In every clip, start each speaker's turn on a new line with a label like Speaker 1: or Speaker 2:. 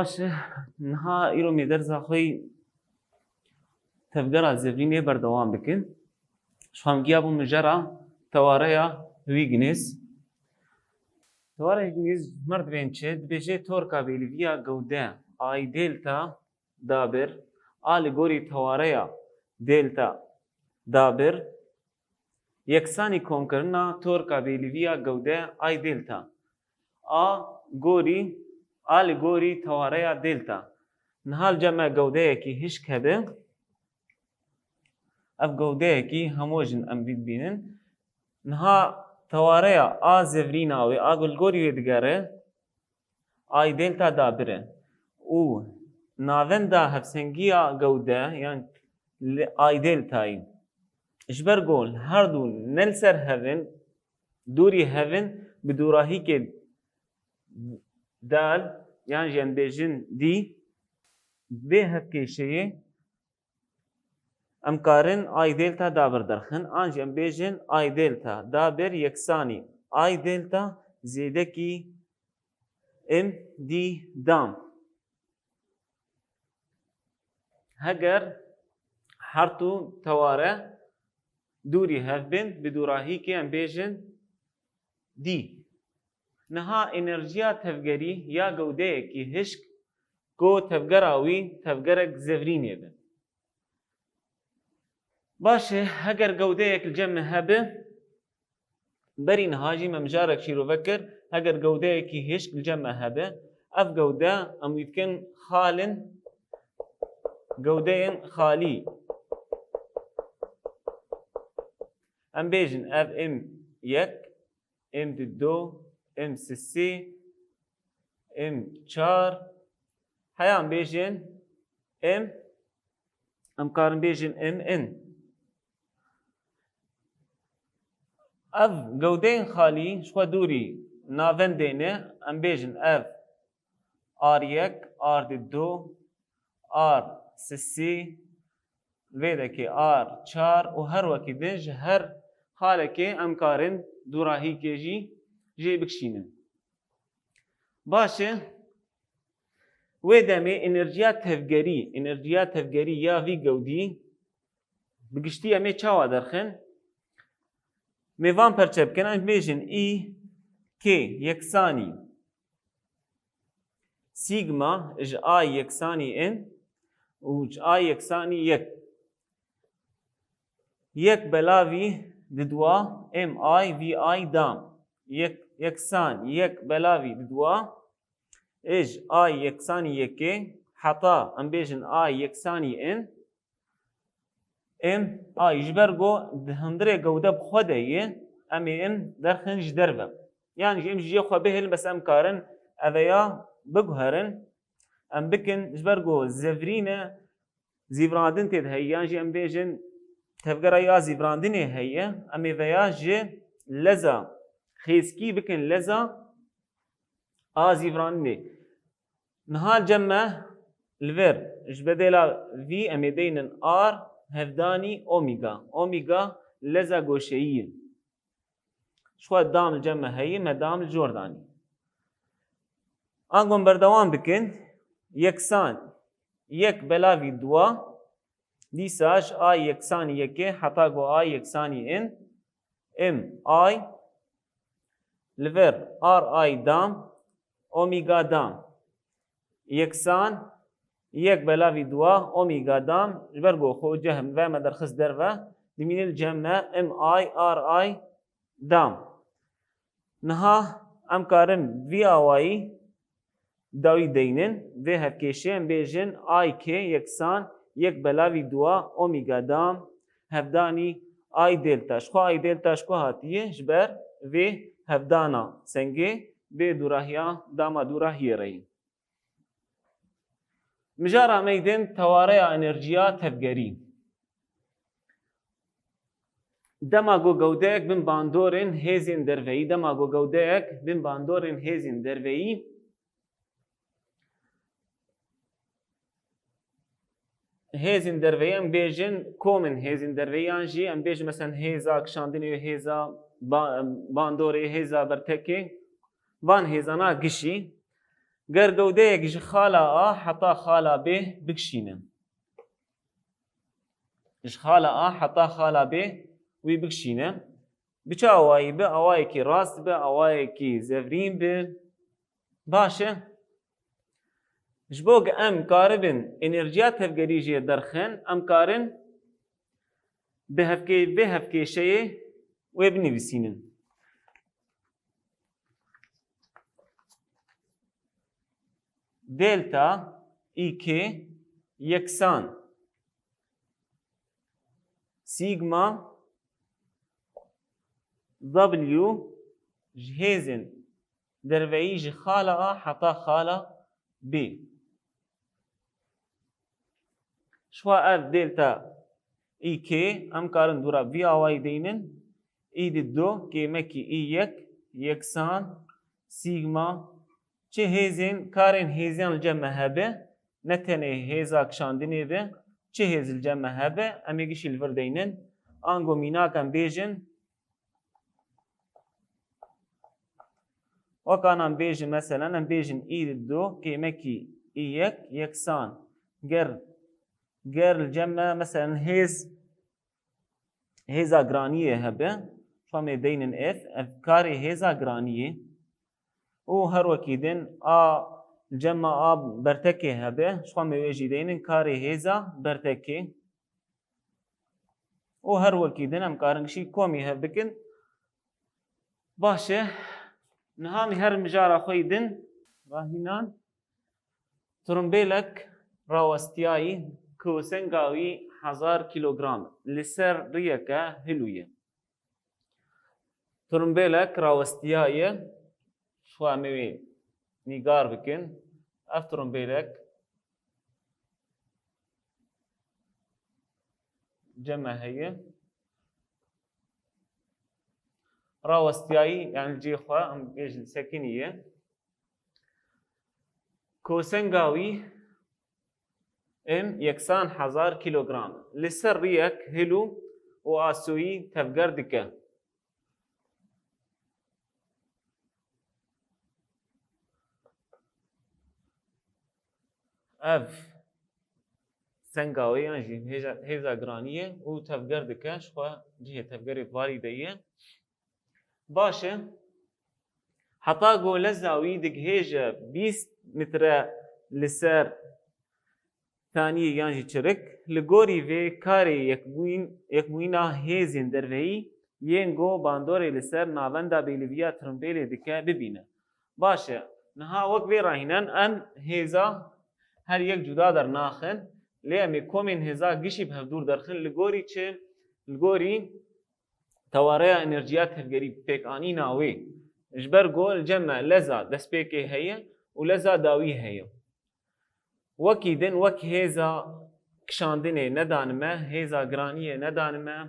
Speaker 1: باشه نها ایرو میدرز خوی تفجر زفرینی بردوام بکن شام گیابو مجرا تواریا ویگنیز تواریا ویگنیز مرد بینچه بيجي توركا بيلفيا جودا اي دلتا دابر آلگوری تواریا دلتا دابر یکسانی کن کرنا تورکا بيلفيا جودا اي دلتا گوری آلگوری تواریا دلتا نهال جمع جودا کی هش کبه اف جودا کی هموجن ام بينن نها تواریا زفرينا و آلگوری ودگره اي دلتا دابره او ناوندا هفسنگیا جودا يعني اي دلتاي اجبر قول هردو نلسر هفن دوري هفن بدوراهي كي دال يعني جن بيجن دي بهف كي شيء امكارن اي دلتا دابر درخن ان جن بيجن اي دلتا دابر يكساني اي دلتا زيدكي ام دي دام هجر حرتو تواره دوري هفبن بدوراهي كي ام بيجن دي نها انرجيا تفجري يا جوده كي هشك كو تفجراوي تفجرك زفريني بن باشه هجر جودهك الجمع هبه بري نهاجي ممجارك شيرو فكر هجر جودهك كي هشك الجمع هبه اف جوده ام يتكن خالن جودين خالي ام بيجن اف ام يك ام دو ام سي ام چار هيام بيجن ام كارن بيجن ان اف جودين خالي شو دوري نافن دينه ام بيجن اف ار يك ار دو ار سي ویده که آر چار و هر وکی دنج هر حاله که امکارن دوراهی که جی بکشینن باشه ویده می انرژیا تفگری یا وی گودی بگشتی امی چاوا درخن میوان پرچه بکن انج بیشن ای که یکسانی سیگما اج آی یکسانی ان و اج آی یکسانی یک بلاوی ددوا ام آی وی آی دام یکسان یک بلاوی ددوا اج آی یکسانی یکی حتا ام بیجن آی یکسانی ام آی جبرگو هندره گوده بخوده یه امی ام درخنج دربه يعني جيم جي خو بهل بس ام كارن اويا بگهرن ام بكن جبرگو زفرينه زيفراندن تد هي جي ام بيجن تفجر يا زيفراندن هي ام ويا جي لزا خيسكي بكن لزا زيفراندن نهال جمع الفير جبدلا في ام دينن ار هفداني اوميغا لزا گوشيين شو دام الجمع هي مدام الجورداني انقوم بردوام بكن يكسان يك بلاوي دوا ديساج اي يكساني يكي حتى جو اي يكساني ان ام اي لفر ار اي دام اوميغا دام يكسان يك بلاوي دوا اوميغا دام جبرگو خو جهم و مدرخص دروا دمين الجمع ام اي ار اي دام نها ام کارن وی آوائی داوی دینن و هفکیشن بیجن آی که یکسان یک بلاوی دوا اومیگا دام هفدانی آی دلتا شخو آی دلتا شخو هاتیه جبر و هفدانا سنگه به دوراهیا داما دوراهیه رئی مجارا میدن تواره انرژیا تفگری دماغو گودک بن باندورن هزین دروی دماغو گودک بن باندورن هزین دروی هزین دروی ام بیجن کومن هزین دروی آنجی ام بیج مثلا هزا کشاندنی هزا باندوری هزا برتکی وان هزانا گشی گر گودەیەک ji xala a heta xala b bikişînin. Ji xala a heta xala b wî bikişîne. Biçe awayî bi, awayekî rast bi, awayekî zevrîn bi. Baş e? Ji bo ku em karibin enerjiya tevgerî jê derxin, em karin bi hevkêşeyê wê binivîsînin. Delta İK yeksan sigma W ji hêzên derveyî ji xala a heta xala b. Şwa ev delta İK em karin dûra vî awayî deynin. İ di do kêmekî İ yek yeksan sigma çi hêzên karên hêziyan li cem me hebe, ne tenê hêza kişandinê be, çi hêz li cem me hebe, em ê gişî li vir deynin. Ango mînak em bêjin wekan em bêjin meselen em bêjin î di do kêmekî î yek yeksan ger li cem me meselen hêza giraniyê hebe, şo em ê deynin ev karê hêza giraniyê û her wekî din a li cem me a bertekê hebe, şo em ê wê jî deynin karê hêza bertekê û her wekî din em karin gişî komî hev bikin. Baş e? Niha her mijara xwe din rahînan tirimbêlek rawestiyayî kosenga wî 1000 kilogram li ser riyeke hilû ye. Tirimbêlek rawestiyayê şwa em ê wê nîgar bikin. Ev tirimbêlek cem me heye. Rawestiyayî yani cê xwe em bêjin sekinî ye. Kosenga wî em yeksan 1000 kilogram li ser riyek hilû û asûyî tevger dike. Ev senga wê yan jî hêza giranî ye û tevger dike, ji xwe cihê tevgerê varî daye. Baş e? Heta ku leza wî digihêje 20 metre li ser taniyê yan jî çirik, li gorî vê karê yekbûyîna hêzên derveyî yên got bandorê li ser navenda bêliviya tirimbêlê dike bibîne. Baş e? Niha wek vê rahînan em hêza her yek cuda dernaxin, lê em ê komên hêza gişî bi hevdûr derxin li gorî çi? Li gorî tewareya enerjiya tevgerî pêkanîna wê ji ber ku li cem me leza destpêkê heye û leza dawî heye. Wekî din wek hêza kişandinê nedanime, hêza giraniyê nedanime,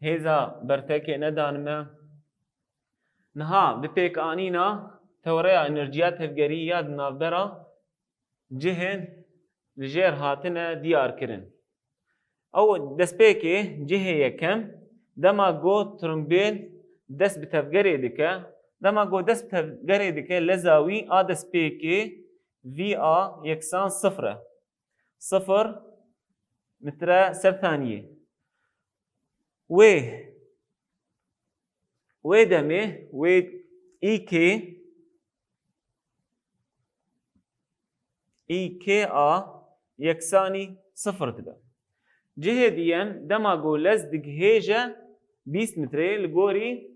Speaker 1: hêza bertekê nedanime. Niha bi pêkanîna tewareya enerjiya tevgerî ya di navbera cihên li jêr hatine diyarkirin. Ew destpêkê cihê yekem dema got tirimbêl dest bi tevgerê dike, dema got dest bi tevgerê dike leza wî a destpêkê vî a yeksan sıfır e. 0 metre ser taniyê. Wê demê wê İK a yeksanî sıfır dibe. Cihê diyen dema ku lez digihêje 20 metreyê li gorî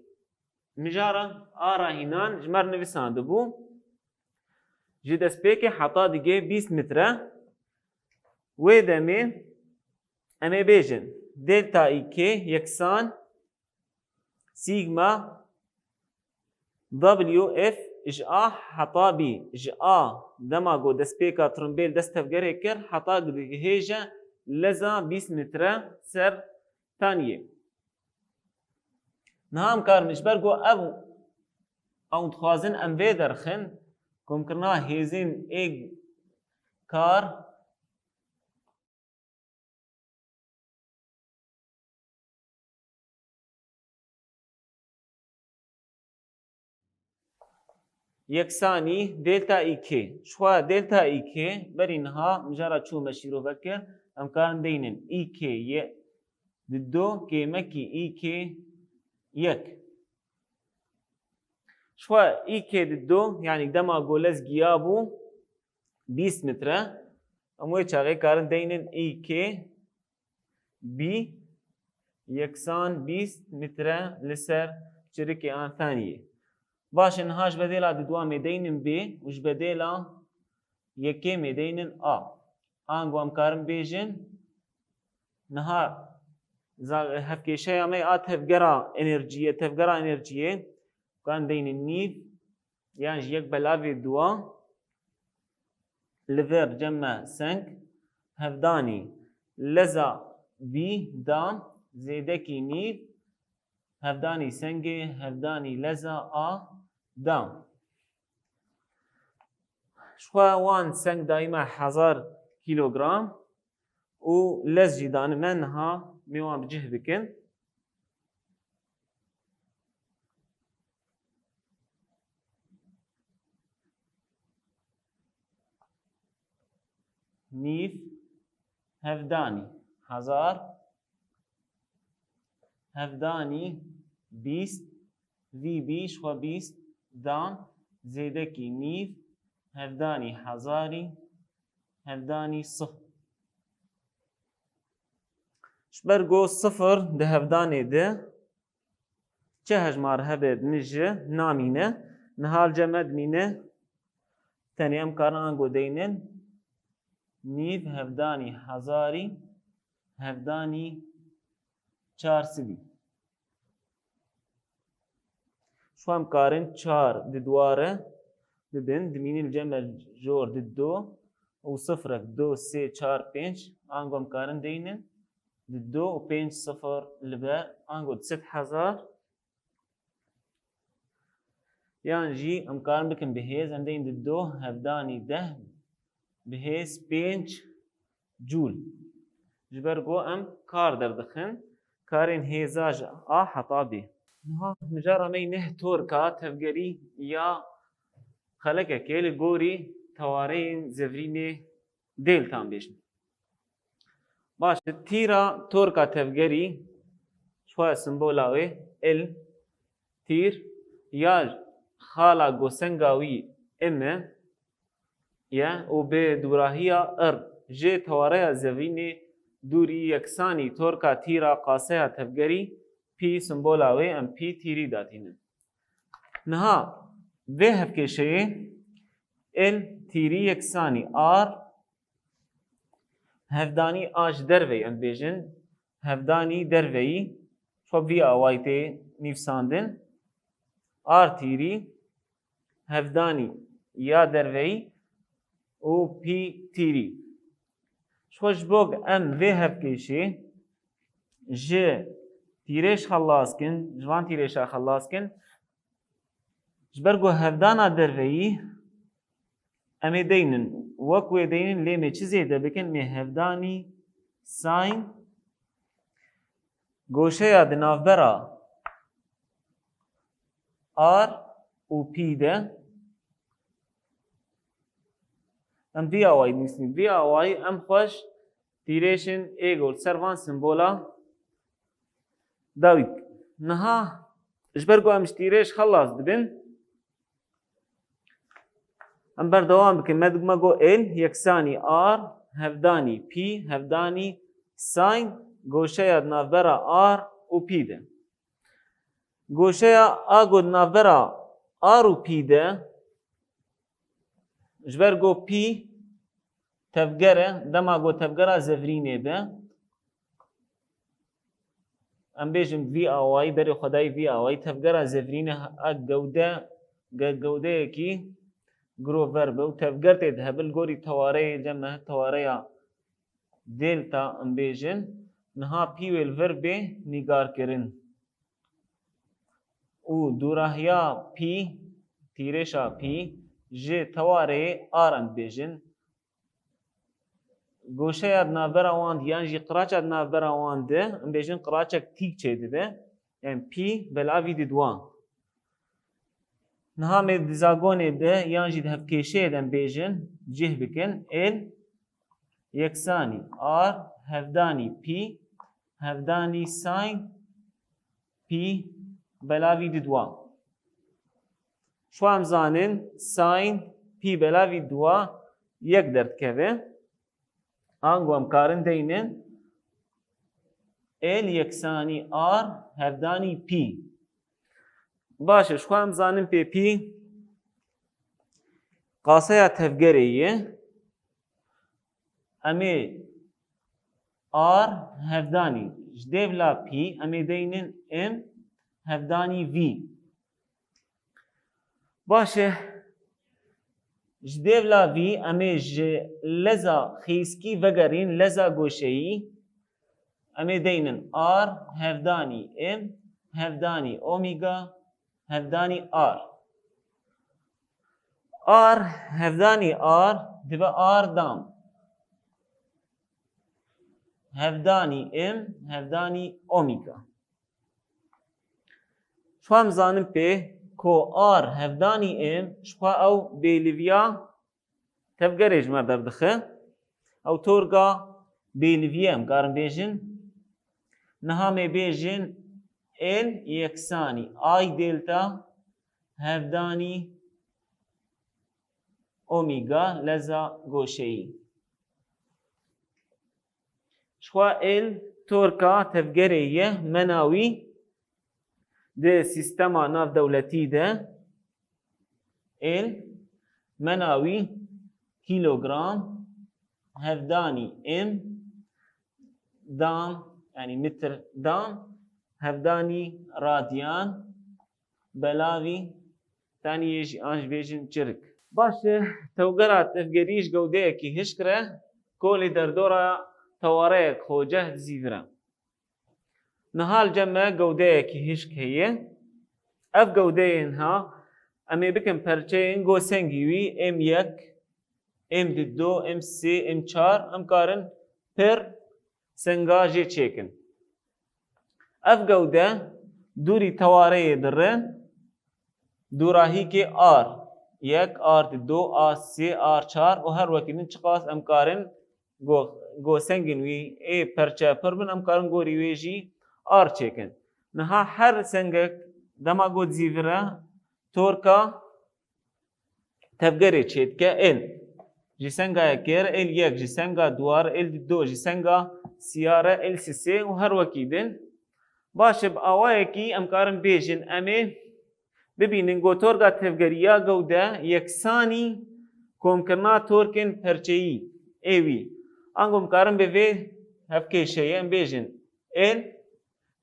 Speaker 1: mijara a rahînan ji mer nivîsandibû. Ji destpêkê heta dige 20 metre. Wê demê em ê bêjin delta İK yeksan sigma WF ji a heta b. Ji a dema ku destpêka tirimbêl dest tevgerê kir heta digihêje leza 20 metre ser taniyê. Niha em karin ji ber ku ew dixwazin em vê derxin komkirina hêzên ê kar یەکسانی دلتا ئی کێ شخوا دلتا ئی کێ بەرینها مجارە چوومە شیرۆڤەکر ئەم کارن دەینن ئی کێ دو کێمەکی ئی کێ یەک شخوا ئی کێ دو یعنی دەما گۆلەزگیا بوو 20 مترە ئەمووی چاغەی کارن دەینن ئی کێ بی یەکسان 20 مترە لەسەر چرکی ئان ثانیە باشن هاش بدێلا دوا مێدەینن بێ وش بدێلا یەکێ مێدەینن ئا ئانگۆ ئەم کارن بێژن نەها هەفکێشەیە ئەمەی ئا تەفگەرا ئەنێرجیە کان دەینن نیڤ یانژ یەک بەلاوێ دووە لەڤێر جەممە سەنگ هەفدانی لەزا بی دام زێدەکی نیڤ هەفدانی سەنگێ هەفدانی لەزا ئا دام شخوا وان سەنگ دایمە 1000 کیلۆگرام و لەز jî danime niha mêwan bi cih bikin نیڤ هەفدانی 1000 هەفدانی 20 vî bî şxwe 20 dan zêdekî nîv hevdanî hezarî hevdanî sıfır ji ber got sıfır di hevdanê de çi hejmar hebe min ji namîne nihal cem edmîne tenê em karin ango deynin nîv hevdanî hezarî hevdanî çar sivî şu em karin çar di dware bibin dimînin cem jor di do û sıfrek do sê çar pênc ango em karin deynin di do û pênc sıfır li ber ango di 1000 yan jî em karin bikin bihêz em deynin di do hevdanî 10 bihêz pênc cûl ji ber got em kar derdixin karên hêza ji a heta bê niha mijara me neh torka tevgerî ya xelekekê li gorî tewareyên zevrînê dêltan bêjin baş tîra torka tevgerî xwe simbola wê il tîr ya xala gosenga wî im e ye û bê dûrahiya ir jê tewareya zevrînê dûrî yeksanî torka tîra qaseya tevgerî pî simbola wê em pî tîrî datînin niha vê hevkêşeyê il tîrî yeksanî ar hevdanî a ji derveyê em bêjin hevdanî derveyî xwe vî awayî tê nîvsandin ar tîrî hevdanî ya derveyî û pî tîrî xwe ji bo em vê hevkêşê ji tîrêş xelas kin ji van tîrêşa xelas kin ji ber ku hevdana derveyî em ê deynin wek wê deynin lê me çi zêde bikin mê hevdanî sin goşeya di navbera ar û pî de em vî awayî nivîsîn vî awayî em xweş tîrêşin êgor ser van simbola dawî niha ji ber ku em ji tîrêş xelas dibin em berdewam bikin me got il yeksanî ar hevdanî pî hevdanî sin goşeya di navbera ar û pî de goşeya a got di navbera ar û pî de ji ber got pî tevger e dema got tevgera zevrînê be em bêjin vî awayî berê xwedayî vî awayî tevgera zevrînê gewdeyekî girov ver be û tevger tê dihebe li gorî tewareyê cem me tewareya dêlta em bêjin niha pî wê li vir bê nîgarkirin û dûrahiya pî tîrêşa pî ji tewareyê ar em bêjin goşeya di navbera wan yan jî qiraça di navbera wan de em bêjin qiraçek tîk çê dibe yani pî belavî di dwan نها مي دزاغوني ده يانجي ده هفكيشي دن بيجن جه بكن ال يكساني ار هفداني بي هفداني ساين بي بلاوي دوا شو هم زانن ساين بي بلاوي دوا يك درد كوه آنگو هم کارن دینن ال یکسانی آر هفدانی پی باشه شو هم زانن پی پی قاسه یا تفگریه امی آر هفدانی جدیو لا پی امی دینن ام هفدانی وی باشه جدیو لا وی امی لزا خیسکی وگرین لزا گوشهی امی دینن آر هفدانی ام هفدانی اومیگا هفدانی آر آر هفدانی آر دبا آر دام هفدانی ام هفدانی اومیگا شو هم زانم پی کو آر هفدانی ام شو او بیلیویا تفگریج ما بردخه او تورگا بیلیویا ام کارم بیجن نها می بیجن ال یکسانی آی دلتا هفدانی اومیگا لذا گوشهی شوا ال تورکا تفگریه مناوی ده سیستما ناف دولتی ده ال مناوی کیلوگرام هفدانی ام دام يعني متر دام هفداني راديان بلاوي تاني يجي انج بيجن جرك باشه توقرات تفقريش قوديكي هشكرة كولي دردورا تواريك خوجه زيفرا نهال جمع قوديكي هشك هي اف قودينها امي بكم پرچين گو سنگيوي ام يك ام دو ام سي ام چار ام کارن پر سنگاجي چيكن اف قوده دوري تواري درن دوراهي كي ار يك ار دو ار سي ار چار و هر وكي چقاس امكارن گو سنگن وي اي پرچه پربن امكارن گو ريويجي ار چيكن نها هر سنگك دما گو زيفره توركا تفگره چيت که ال جسنگا يكير ال يك جسنگا دوار ال دو جسنگا سيارة ال سي و هر وكيدن باشه بآوائكي امكارن بيجن امي ببینن گو تورگا تفگریا گوده یکسانی کومکرنا تورکن پرچهی ایوی انگو امکارن به وی هفکیشه ام بیجن ال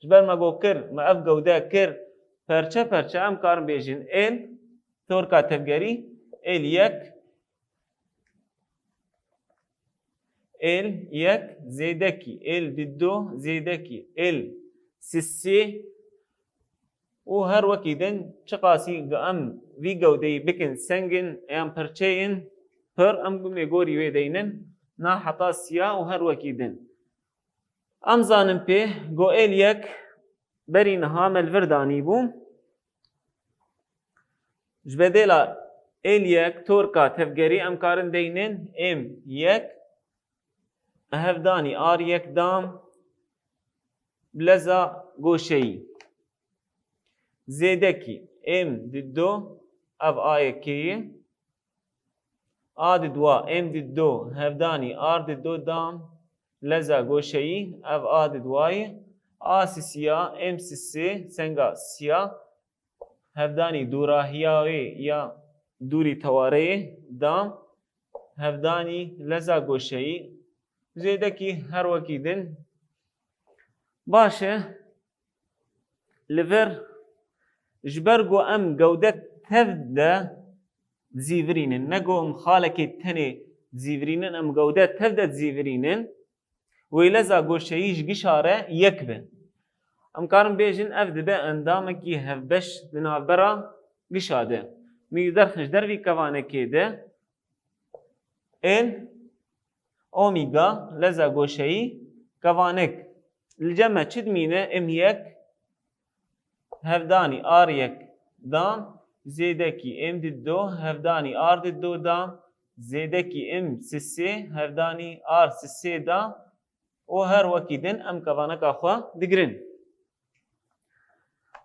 Speaker 1: جبر ما گو کر ما اف گوده کر پرچه امکارن بیجن ال تورگا تفگری ال یک زیدکی ال دو زیدکی ال سسی و هر وكيدن چقاسي ام في قودي بكن سنجن ام پرچين پر ام گم يگوري ويدينن نا حطا سيا و هر وكيدن ام زانم پي گو اليك برين هامل ورداني بو جبدلا اليك توركا تفگري ام كارن دينن ام يك هفداني ار يك دام بلزا گوشي زيدكي ام دو اف اي كي اد دوا ام دو هفداني ار دو دام لزا گوشي اف اد دواي اسسيا ام سي سنگا سيا هفداني دوراهياوي يا دوري تواري دام هفداني لزا گوشي زيدكي هر وكيدن باشه ليفر جبرگو ام گودت تفده زیورینن نگو ام خالکی تنه زیورینن ام گودت تفده زیورینن ویلزا گوشهیش گشاره یک بن ام کارم بیجن اف دبه اندامکی هفبش دنابرا گشاده می درخش دروی کوانه که ده ال اومیگا لزا گوشهی کوانک الجمع چید مینه ام یک هفداني ار يك دام زێدەکی ام ددۆ هەفدانی ئار ددۆدا زێدەکی ام سسێ هەفدانی ئار سسێدا و هەر وەکی دن ئەم کەڤانەکە خوا دگرن.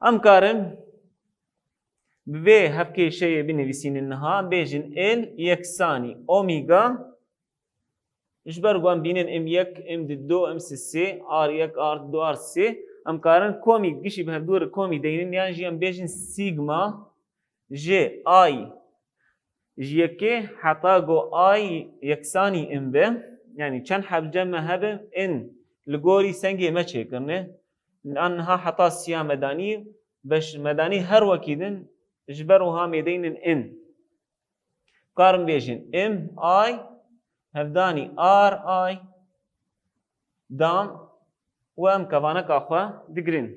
Speaker 1: ئەم کارن بێ هەفکێشەیە بنویسینن نها بێژن ال یەکسانی ئۆمیگا ji ber wan bînin m1 m2 m3 r1 r2 r3 em karin komî gişî bi hevdûr komî deynin yan jî em bêjin sigma ji i ji yekê heta got i yeksanî m be yanî çend hebce me hebe n li gorî sengê me çêkirine an niha heta siya medanî beş medanî her wekî din ji ber wiha mêdeynin n karin bêjin m i hevdanî r i dam û em kevaneka xwe digirin.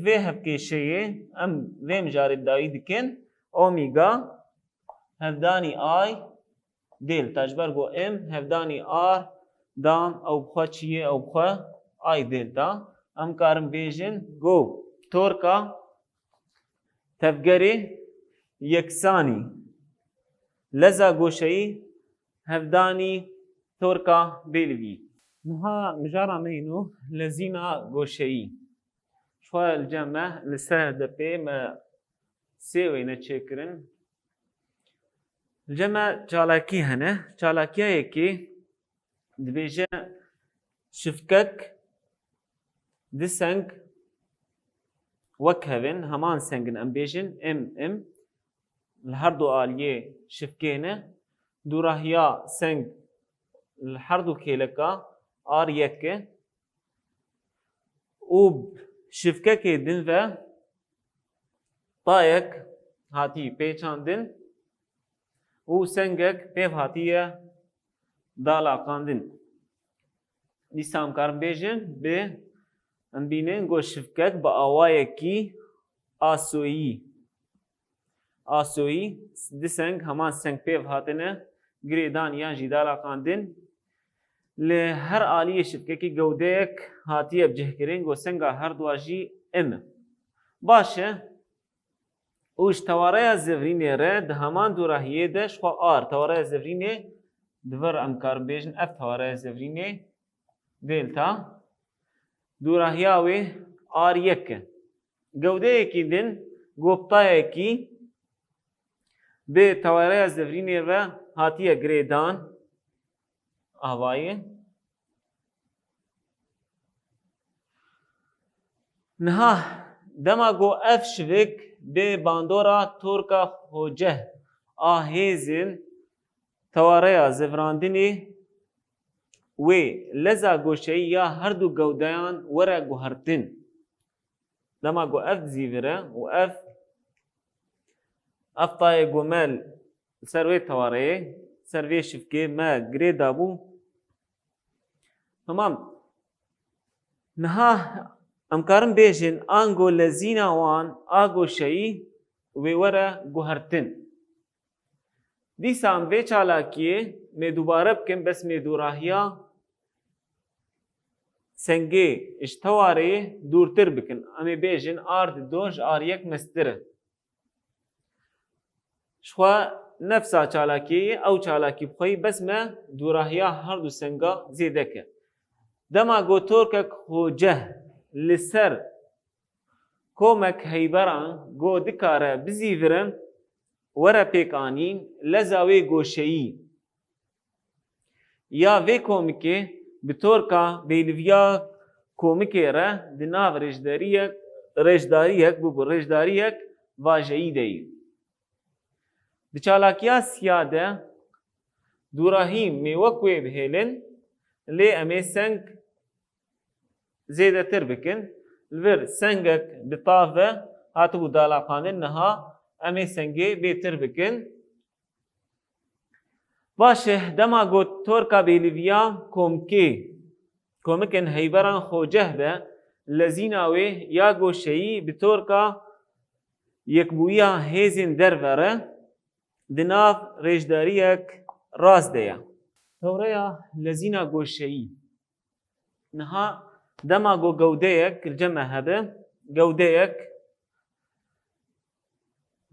Speaker 1: Vê hevkêşeyê em vê mijarê dawî dikin omîga hevdanî i dêlta ji ber got m hevdanî r dam ew bi xwe çi ye ew bi xwe i dêlta em karin bêjin got torka tevgerê yeksanî leza goşeyî hevdanî torka bêlivî. Niha mijara me hîno lezîna goşeyî. Xwe li cem me li ser hedefê me sê wêne çêkirin. Li cem me çalakî hene. Çalakiyayekê dibêje şifkek di seng wek hevin heman sengin em bêjin m li her du aliyê şifkê ne dûrahiya seng li her du kêleka r1 e û şifkekê din ve tayek hatiye pêçandin û sengek pêv hatiye dalaqandin. Dîsa em karin bêjin bê em bînin got şifkek bi awayekî asoyî asoyî di seng heman seng pêv hatine girêdan yan jî dalaqandin li her aliyê şifkekî gewdeyek hatiye bicihkirin got senga her dua jî m e. Baş e û ji tewareya zêvirînê re di heman dûrahiyê de ji xwe r tewareya zêvirînê di vir em karin bêjin ev tewareya zêvirînê dêlta dûrahiya wê r1 e. Gewdeyekî din goptayekî bê tewareya zêvirînê ve hatiye girêdan avayê niha dema got ev şivik bê bandora torka hoceh a hêzên tewareya zêvirandinê wê leza goşeyî ya her du gewdeyan were guhertin. Dema got ev dizîvire û ev tayê gomel ser wê tewareyê ser vê şifkê me girê dabû tamam. Niha em karin bêjin an got lezîna wan a goşeyî wê were guhertin. Dîsa em vê çalakiyê mê dubare bikin bes mê dûrahiya sengê ji tewareyê dûrtir bikin. Em ê bêjin r dido ji r1 mestir e. Ji xwe nefsa çalakiyê ew çalakî bixweyî bes me dûrahiya her du senga zêdek e. Dema got torkek hoceh li ser komek heyberan got dikare bizîvirin were pêkanîn leza wê goşeyî ya vê komikê bi torka bêliviya komikê re di nav rêjdariyek bû rêjdariyek vajeyî deyî. Di çalakiya siya de dûrahî mê wek wê bihêlin lê em ê seng zêdetir bikin. Li vir sengek bi tav ve hatibû dalaqandin niha em ê sengê bêtir bikin. Baş e dema got torka bêliviya komikên heyberan xoceh be lezîna wê ya goşeyî bi torka yekbûyiya hêzên derve di nav rêjdariyek rast de ye. Tewreya lezîna goşeyî niha dema got gewdeyek li cem me hebe gewdeyek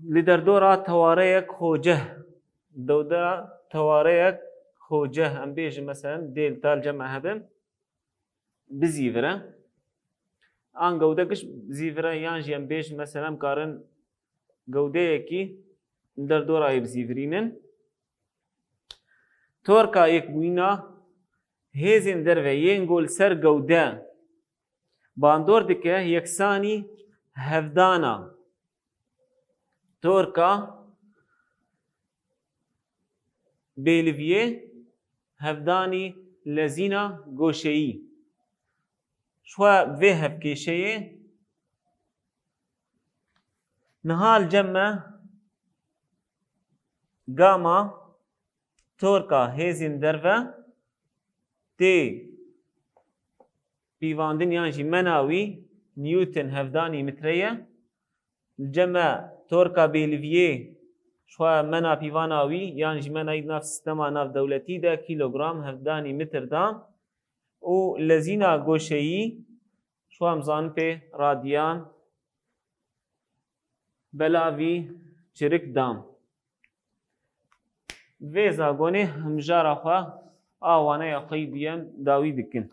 Speaker 1: لدردورا تواريك خوجه دودرا تواريك خوجه ام بيج مثلا ديل تال جمع هبم بزيفرة ان قودكش بزيفرة يانجي ام بيج مثلا كارن قوديكي دردورا يبزيفرينن توركا يكوينا هيزن درفه ينقول سر قودا باندور دكه يكساني هفدانا توركا بيلفيه هفداني لزينا قوشيي شوا فيهف كيشيه نهال جمع قاما توركا هيزن درفه تي بيواندن يانجي مناوي نيوتن هفداني مترية الجمع توركا بيلفيه شوا منا بيواناوي يانجي منا ناف سيستما ناف دولتي دا كيلوغرام هفداني متر دام و لزينا قوشيي شوا مزان بي راديان بلاوي چرك دام ویزا گونه همجارا خواه آوانه یا خیلی بیم داوی دکن